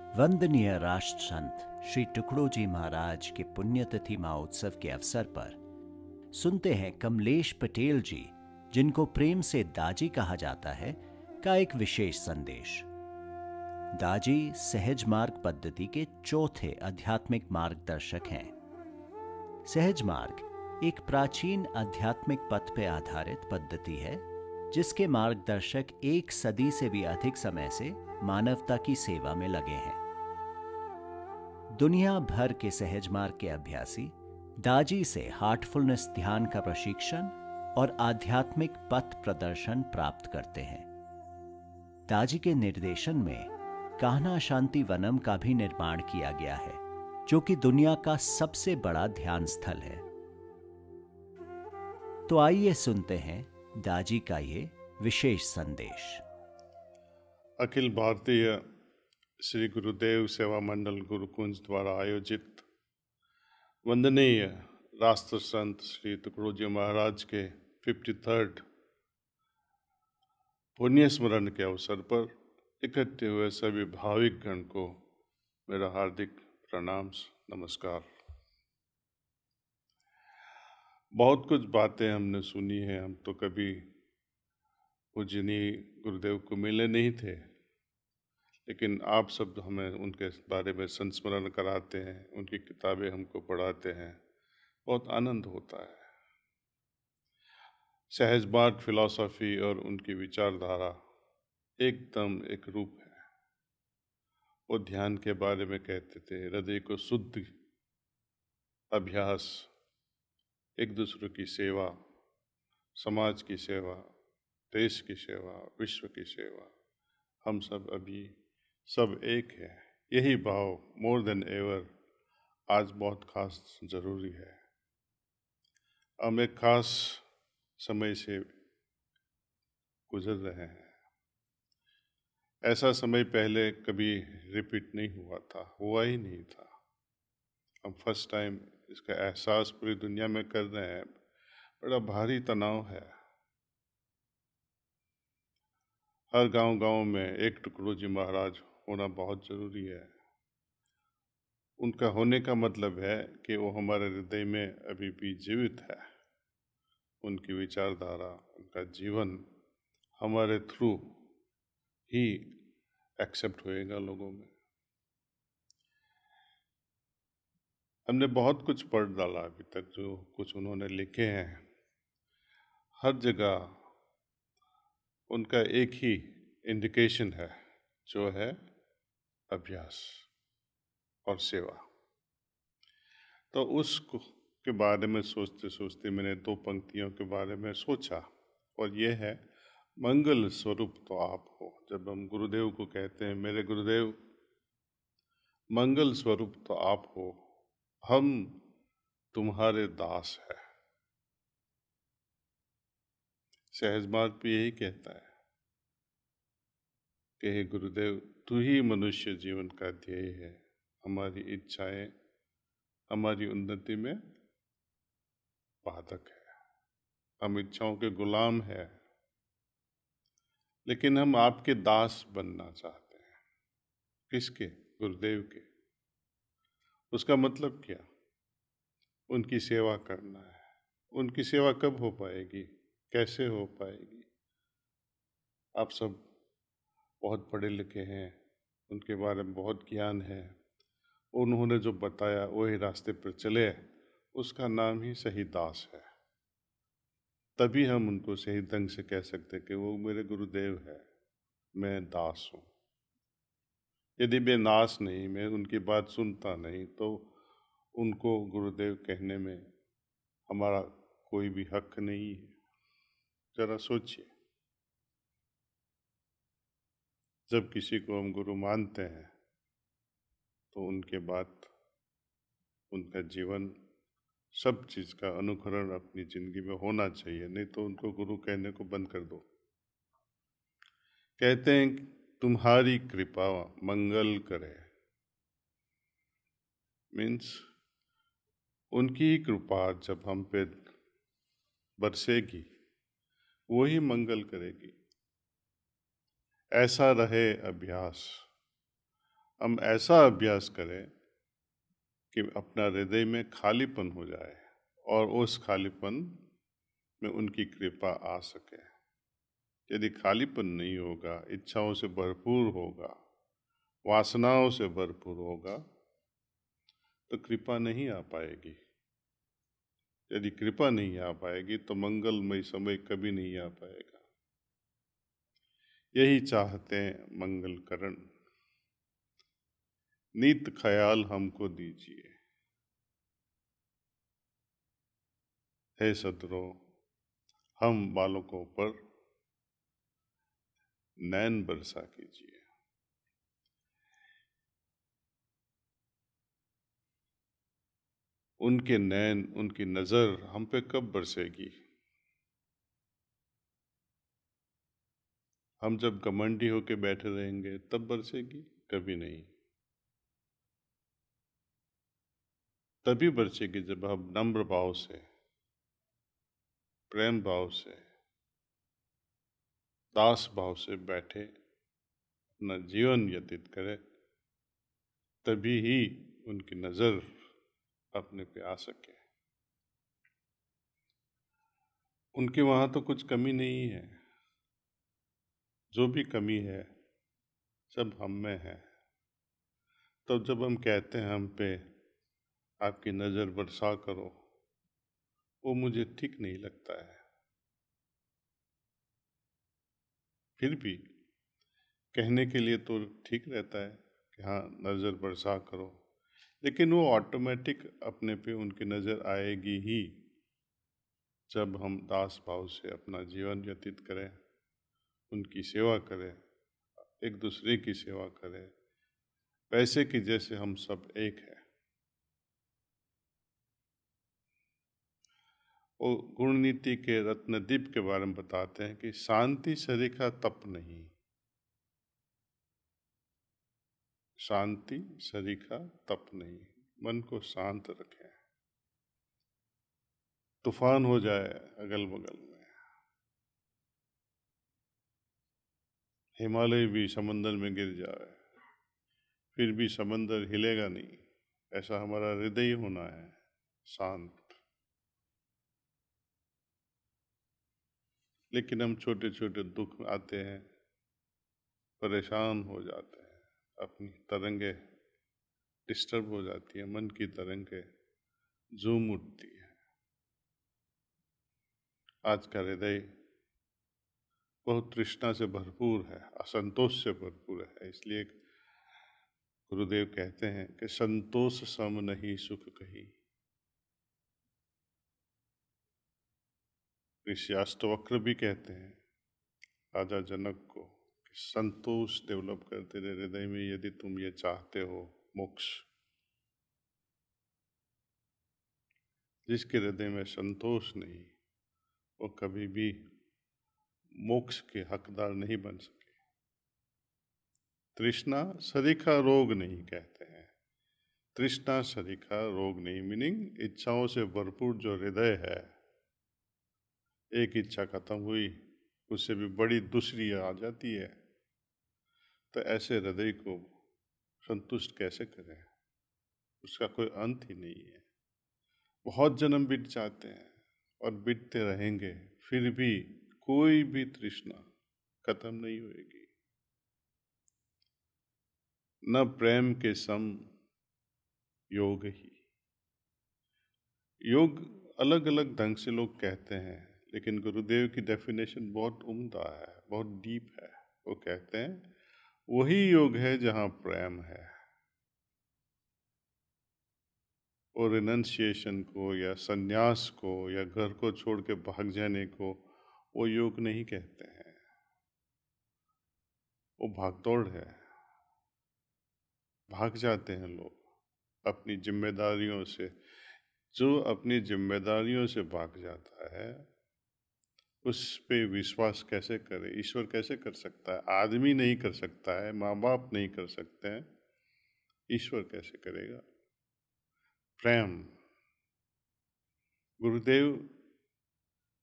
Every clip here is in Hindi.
वंदनीय राष्ट्र संत श्री टुकड़ोजी महाराज के पुण्यतिथि महोत्सव के अवसर पर सुनते हैं कमलेश पटेल जी, जिनको प्रेम से दाजी कहा जाता है, का एक विशेष संदेश। दाजी सहज मार्ग पद्धति के चौथे आध्यात्मिक मार्गदर्शक हैं। सहज मार्ग एक प्राचीन आध्यात्मिक पथ पर आधारित पद्धति है, जिसके मार्गदर्शक 1 सदी से भी अधिक समय से मानवता की सेवा में लगे हैं। दुनिया भर के सहज मार्ग के अभ्यासी दाजी से हार्टफुलनेस ध्यान का प्रशिक्षण और आध्यात्मिक पथ प्रदर्शन प्राप्त करते हैं। दाजी के निर्देशन में कान्हा शांति वनम का भी निर्माण किया गया है, जो कि दुनिया का सबसे बड़ा ध्यान स्थल है। तो आइए सुनते हैं दाजी का ये विशेष संदेश। अखिल भारतीय श्री गुरुदेव सेवा मंडल गुरुकुंज द्वारा आयोजित वंदनीय राष्ट्र संत श्री टुकड़ोजी महाराज के 53rd पुण्य स्मरण के अवसर पर इकट्ठे हुए सभी भाविक गण को मेरा हार्दिक प्रणाम नमस्कार। बहुत कुछ बातें हमने सुनी हैं। हम तो कभी पूजनीय गुरुदेव को मिले नहीं थे, लेकिन आप सब हमें उनके बारे में संस्मरण कराते हैं, उनकी किताबें हमको पढ़ाते हैं, बहुत आनंद होता है। सहज मार्ग फिलॉसफी और उनकी विचारधारा एकदम एक रूप है। वो ध्यान के बारे में कहते थे, हृदय को शुद्ध अभ्यास, एक दूसरे की सेवा, समाज की सेवा, देश की सेवा, विश्व की सेवा, हम सब अभी सब एक है। यही भाव मोर देन एवर आज बहुत खास जरूरी है। हम एक खास समय से गुजर रहे हैं। ऐसा समय पहले कभी रिपीट नहीं हुआ ही नहीं था। हम फर्स्ट टाइम इसका एहसास पूरी दुनिया में कर रहे हैं। बड़ा भारी तनाव है। हर गांव में एक टुकड़ोजी महाराज होना बहुत जरूरी है। उनका होने का मतलब है कि वो हमारे हृदय में अभी भी जीवित है। उनकी विचारधारा, उनका जीवन हमारे थ्रू ही एक्सेप्ट होएगा लोगों में। हमने बहुत कुछ पढ़ डाला अभी तक, जो कुछ उन्होंने लिखे हैं। हर जगह उनका एक ही इंडिकेशन है, जो है अभ्यास और सेवा। तो उसको के बारे में सोचते सोचते मैंने 2 पंक्तियों के बारे में सोचा, और ये है, मंगल स्वरूप तो आप हो। जब हम गुरुदेव को कहते हैं, मेरे गुरुदेव मंगल स्वरूप तो आप हो, हम तुम्हारे दास हैं। सहज मार्ग भी यही कहता है कि हे गुरुदेव, तू ही मनुष्य जीवन का ध्येय है। हमारी इच्छाएं हमारी उन्नति में बाधक है। हम इच्छाओं के गुलाम हैं, लेकिन हम आपके दास बनना चाहते हैं। किसके? गुरुदेव के। उसका मतलब क्या? उनकी सेवा करना है। उनकी सेवा कब हो पाएगी, कैसे हो पाएगी? आप सब बहुत पढ़े लिखे हैं, उनके बारे में बहुत ज्ञान है। उन्होंने जो बताया वही रास्ते पर चले, उसका नाम ही सही दास है। तभी हम उनको सही ढंग से कह सकते कि वो मेरे गुरुदेव है, मैं दास हूँ। यदि मैं दास नहीं, मैं उनकी बात सुनता नहीं, तो उनको गुरुदेव कहने में हमारा कोई भी हक नहीं है। जरा सोचिए, जब किसी को हम गुरु मानते हैं तो उनके बाद उनका जीवन, सब चीज का अनुकरण अपनी जिंदगी में होना चाहिए, नहीं तो उनको गुरु कहने को बंद कर दो। कहते हैं तुम्हारी कृपा मंगल करे, मीन्स उनकी कृपा जब हम पे बरसेगी, वही मंगल करेगी। ऐसा रहे अभ्यास, हम ऐसा अभ्यास करें कि अपना हृदय में खालीपन हो जाए और उस खालीपन में उनकी कृपा आ सके। यदि खालीपन नहीं होगा, इच्छाओं से भरपूर होगा, वासनाओं से भरपूर होगा, तो कृपा नहीं आ पाएगी। यदि कृपा नहीं आ पाएगी तो मंगलमय समय कभी नहीं आ पाएगा। यही चाहते हैं मंगलकरण, नित ख्याल हमको दीजिए। हे सदरो, हम बालकों पर नैन बरसा कीजिए। उनके नैन, उनकी नजर हम पे कब बरसेगी? हम जब घमंडी होके बैठे रहेंगे तब बरसेगी? कभी नहीं। तभी बरसेगी जब हम नम्र भाव से, प्रेम भाव से, दास भाव से बैठे अपना जीवन व्यतीत करें। तभी ही उनकी नजर अपने पे आ सके। उनके वहां तो कुछ कमी नहीं है। जो भी कमी है सब हम में है। तो जब हम कहते हैं हम पे आपकी नजर बरसा करो, वो मुझे ठीक नहीं लगता है। फिर भी कहने के लिए तो ठीक रहता है कि हाँ नजर बरसा करो, लेकिन वो ऑटोमेटिक अपने पे उनकी नजर आएगी ही जब हम दास भाव से अपना जीवन व्यतीत करें, उनकी सेवा करें, एक दूसरे की सेवा करें, वैसे कि जैसे हम सब एक हैं। वो गुण नीति के रत्नदीप के बारे में बताते हैं कि शांति सरीखा तप नहीं। शांति सरीखा तप नहीं। मन को शांत रखें। तूफान हो जाए अगल बगल में, हिमालय भी समंदर में गिर जाए, फिर भी समंदर हिलेगा नहीं। ऐसा हमारा हृदय होना है, शांत। लेकिन हम छोटे छोटे दुख आते हैं, परेशान हो जाते हैं, अपनी तरंगे डिस्टर्ब हो जाती है, मन की तरंगे झूम उठती है। आज का हृदय बहुत तृष्णा से भरपूर है, असंतोष से भरपूर है। इसलिए गुरुदेव कहते हैं कि संतोष सम नहीं सुख कही। ऋषि अष्टवक्र भी कहते हैं राजा जनक को कि संतोष डेवलप कर तेरे हृदय में, यदि तुम ये चाहते हो मोक्ष। जिसके हृदय में संतोष नहीं, वो कभी भी मोक्ष के हकदार नहीं बन सके। तृष्णा सरीखा रोग नहीं कहते हैं। तृष्णा सरीखा रोग नहीं, मीनिंग इच्छाओं से भरपूर जो हृदय है, एक इच्छा खत्म हुई, उससे भी बड़ी दूसरी आ जाती है। तो ऐसे हृदय को संतुष्ट कैसे करें? उसका कोई अंत ही नहीं है। बहुत जन्म बीत जाते हैं और बीतते रहेंगे, फिर भी कोई भी तृष्णा खत्म नहीं होगी। न प्रेम के सम योग ही। योग अलग अलग ढंग से लोग कहते हैं, लेकिन गुरुदेव की डेफिनेशन बहुत उम्दा है, बहुत डीप है। वो कहते हैं वही योग है जहां प्रेम है। और रिनंसिएशन को या संन्यास को या घर को छोड़ के भाग जाने को वो योग नहीं कहते हैं। वो भागदौड़ है। भाग जाते हैं लोग अपनी जिम्मेदारियों से। जो अपनी जिम्मेदारियों से भाग जाता है उस पे विश्वास कैसे करे? ईश्वर कैसे कर सकता है? आदमी नहीं कर सकता है, माँ बाप नहीं कर सकते हैं, ईश्वर कैसे करेगा? प्रेम। गुरुदेव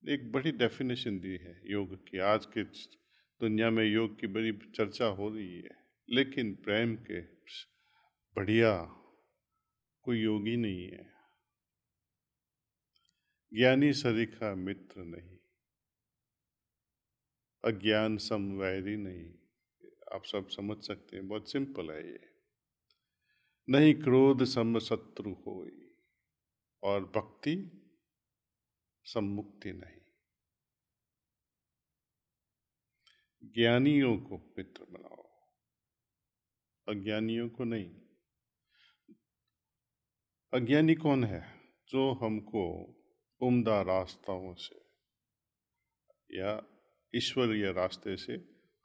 ने एक बड़ी डेफिनेशन दी है योग की। आज के दुनिया में योग की बड़ी चर्चा हो रही है, लेकिन प्रेम के बढ़िया कोई योगी नहीं है, ज्ञानी सरीखा मित्र नहीं, अज्ञान समवैरी नहीं। आप सब समझ सकते हैं, बहुत सिंपल है ये। नहीं क्रोध सम शत्रु होई, और भक्ति सम्मुक्ति नहीं। ज्ञानियों को मित्र बनाओ, अज्ञानियों को नहीं। अज्ञानी कौन है? जो हमको उम्दा रास्तों से या ईश्वरीय रास्ते से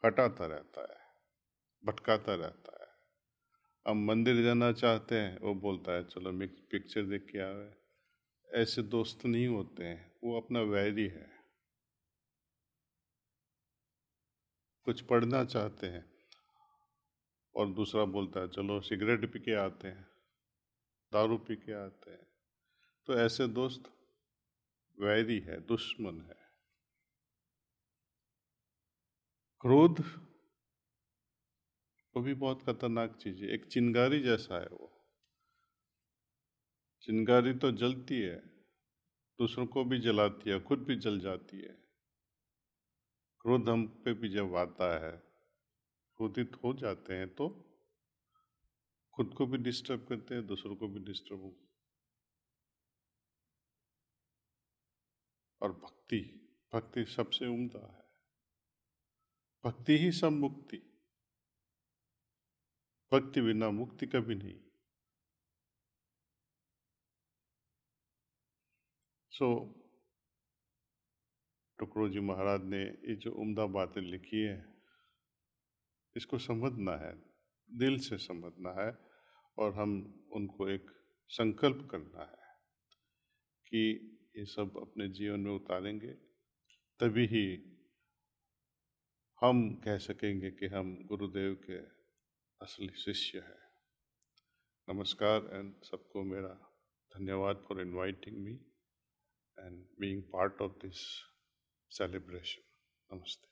हटाता रहता है, भटकाता रहता है। हम मंदिर जाना चाहते हैं, वो बोलता है चलो पिक्चर देख के आवे। ऐसे दोस्त नहीं होते हैं, वो अपना वैरी है। कुछ पढ़ना चाहते हैं और दूसरा बोलता है चलो सिगरेट पी के आते हैं, दारू पी के आते हैं। तो ऐसे दोस्त वैरी है, दुश्मन है। क्रोध वो भी बहुत खतरनाक चीज है, एक चिंगारी जैसा है वो। चिंगारी तो जलती है, दूसरों को भी जलाती है, खुद भी जल जाती है। क्रोध हम पे भी जब आता है, क्रोधित हो जाते हैं, तो खुद को भी डिस्टर्ब करते हैं, दूसरों को भी डिस्टर्ब हो। और भक्ति, भक्ति सबसे उम्दा है। भक्ति ही सब मुक्ति, भक्ति बिना मुक्ति कभी नहीं। सो टुकड़ो जी महाराज ने ये जो उम्दा बातें लिखी है, इसको समझना है, दिल से समझना है, और हम उनको एक संकल्प करना है कि ये सब अपने जीवन में उतारेंगे, तभी ही हम कह सकेंगे कि हम गुरुदेव के असली शिष्य हैं। नमस्कार, एंड सबको मेरा धन्यवाद for inviting me and being part of this celebration. Namaste.